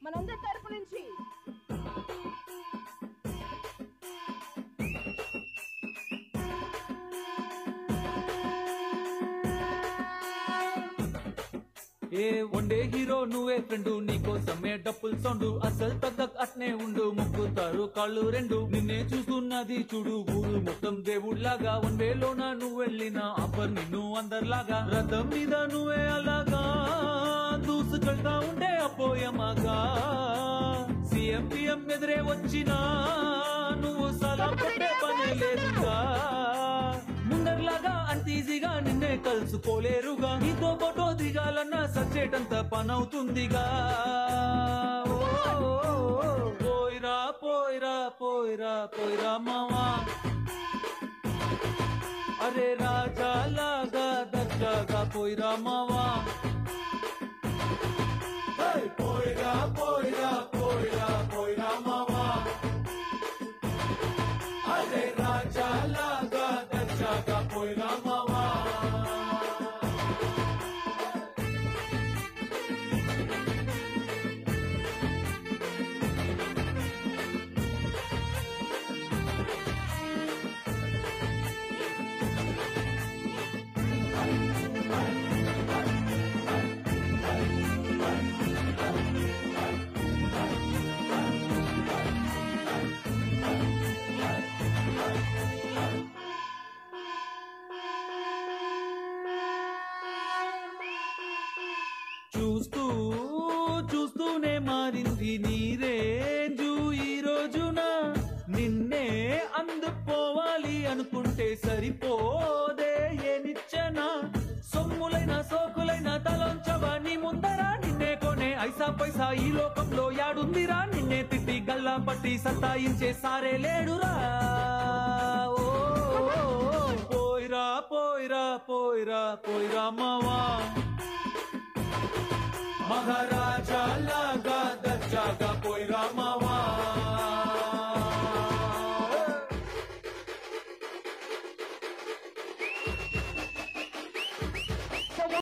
మనందరి తరపు నుంచి ఏ వన్డే హీరో నువ్వే ఫ్రెండు నీకోసమే డప్పుల్ సౌండ్ అసలు తగ్గక్ అట్నే ఉండు ముక్కుతారు కాళ్ళు రెండు నిన్నే చూస్తున్నది చూడు ఊరు మొత్తం దేవుళ్లాగా వన్ వేలోన నువ్వు వెళ్ళిన ఆఫర్ నిన్ను అందరిలాగా రథం మీద నువ్వే అలాగా దూసుకెళ్తా ఉంటే అపోయమాగా సీఎం పిఎం ఎదురే వచ్చినా నువ్వు సలా కొట్టే పనే లేదుగా ముందర్లాగా అంత ఈజీగా నిన్నే కలుసుకోలేరుగా నీతో ఫోటో దిగాలన్నా సచ్చేటంత పనవుతుందిగా పోయిరా పోయిరా పోయిరా పోయిరా మావా అరే రాజా లాగా దర్జాగా పోయిరా మావా పోయిరా పోయిరా పోయిరా పోయిరా మావా అరే రాజా లాగా దర్జాగా పోయిరా మావా చూస్తూ చూస్తూనే మారింది నీ రేంజు ఈ రోజున నిన్నే అందుకోవాలి అనుకుంటే సరిపోదే ఏనిచ్చన సొమ్ములైన సోకులైన తలంచవా నీ ముందరా నిన్నే కొనే ఐసా పైసా ఈ లోకంలో యాడుందిరా నిన్నే తిట్టి గల్లా పట్టి సతాయించే సారే లేడురా ఓ పోయిరా పోయిరా పోయిరా పోయిరా మావా మహారాజా లాగా దర్జాగా పోయిరా మావా